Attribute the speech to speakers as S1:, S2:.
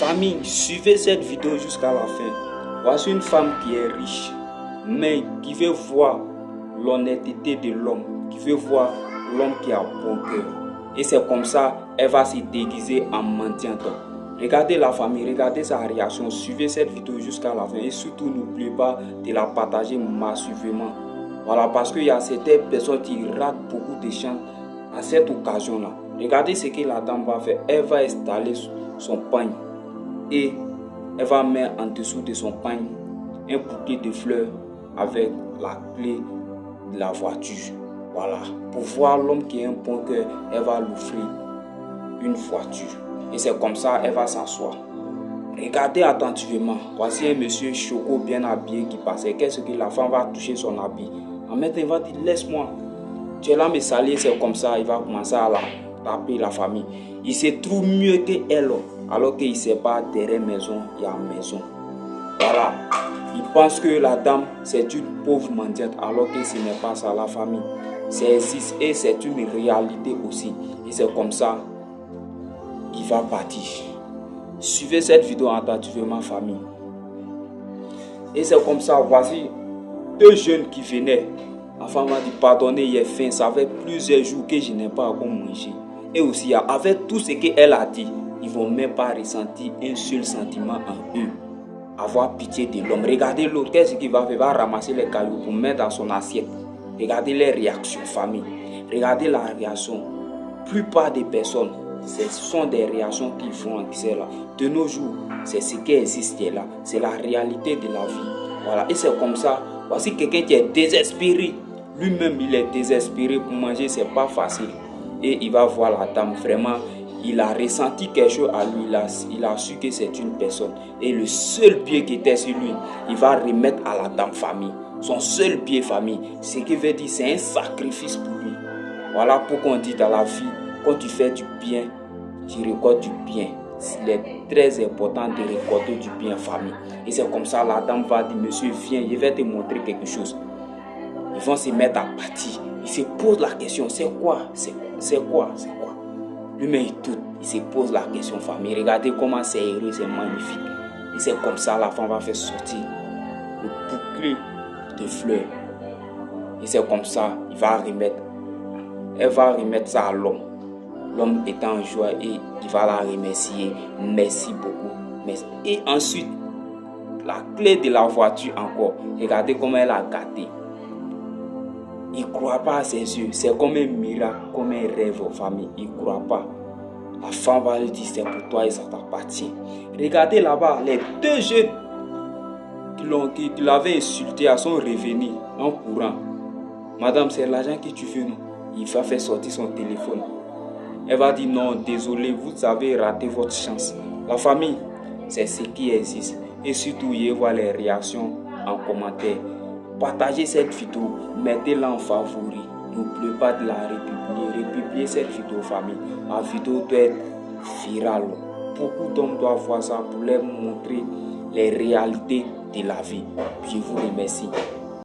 S1: Famille, suivez cette vidéo jusqu'à la fin. Voici une femme qui est riche, mais qui veut voir l'honnêteté de l'homme, qui veut voir l'homme qui a bon cœur. Et c'est comme ça, elle va se déguiser en mendiante. Regardez la famille, regardez sa réaction, suivez cette vidéo jusqu'à la fin et surtout n'oubliez pas de la partager massivement. Voilà, parce qu'il y a certaines personnes qui ratent beaucoup de chances à cette occasion-là. Regardez ce que la dame va faire. Elle va installer son pagne et elle va mettre en dessous de son pagne un bouquet de fleurs avec la clé de la voiture. Voilà, pour voir l'homme qui a un bon cœur, elle va l'offrir une voiture. Et c'est comme ça, elle va s'asseoir. Regardez attentivement. Voici un monsieur choco bien habillé qui passait. Qu'est-ce que la femme va toucher son habit? En même temps, il va dire, laisse-moi. Tu es là me salir, c'est comme ça. Il va commencer à la taper la famille. Il se trouve mieux qu'elle. Alors qu'il ne sait pas, derrière maison, il y a maison. Voilà. Il pense que la dame, c'est une pauvre mendiante. Alors que ce n'est pas ça, la famille. Ça existe et c'est une réalité aussi. Et c'est comme ça, il va partir. Suivez cette vidéo attentivement, famille. Et c'est comme ça, voici deux jeunes qui venaient. La femme m'a dit, pardonnez, il est faim. Ça fait plusieurs jours que je n'ai pas encore mangé. Et aussi, avec tout ce qu'elle a dit, ils ne vont même pas ressentir un seul sentiment en eux. Avoir pitié de l'homme. Regardez l'autre, qu'est-ce qu'il va faire? Il va ramasser les cailloux pour mettre dans son assiette. Regardez les réactions, famille. Regardez la réaction. La plupart des personnes, ce sont des réactions qu'ils font en là. De nos jours, c'est ce qui existe là. C'est la réalité de la vie. Voilà. Et c'est comme ça. Voici quelqu'un qui est désespéré. Lui-même, il est désespéré pour manger. C'est pas facile. Et il va voir la dame. Vraiment, il a ressenti quelque chose à lui. Il a su que c'est une personne. Et le seul pied qui était sur lui, il va remettre à la dame famille. Son seul pied famille. Ce qui veut dire c'est un sacrifice pour lui. Voilà pourquoi on dit dans la vie, quand tu fais du bien, tu récoltes du bien. Il est très important de récolter du bien famille. Et c'est comme ça, la dame va dire, monsieur, viens, je vais te montrer quelque chose. Ils vont se mettre à partir. Il se pose la question, c'est quoi? C'est quoi? Lui-même, il se pose la question, famille. Regardez comment c'est heureux, c'est magnifique. Et c'est comme ça, la femme va faire sortir le bouquet de fleurs. Et c'est comme ça, elle va remettre ça à l'homme. L'homme étant en joie et il va la remercier. Merci beaucoup. Merci. Et ensuite, la clé de la voiture encore. Regardez comment elle a gâté. Il ne croit pas à ses yeux. C'est comme un miracle, comme un rêve aux familles. Il ne croit pas. La femme va lui dire, c'est pour toi et ça t'appartient. Regardez là-bas, les deux jeunes qui l'avaient insulté à son revenu en courant. Madame, c'est l'argent que tu veux, non? Il va faire sortir son téléphone. Elle va dire, non, désolé, vous avez raté votre chance. La famille, c'est ce qui existe. Et surtout, il voit les réactions en commentaire. Partagez cette vidéo, mettez-la en favori. N'oubliez pas de la republier cette vidéo, famille. La vidéo doit être virale. Beaucoup d'hommes doivent voir ça pour leur montrer les réalités de la vie. Je vous remercie.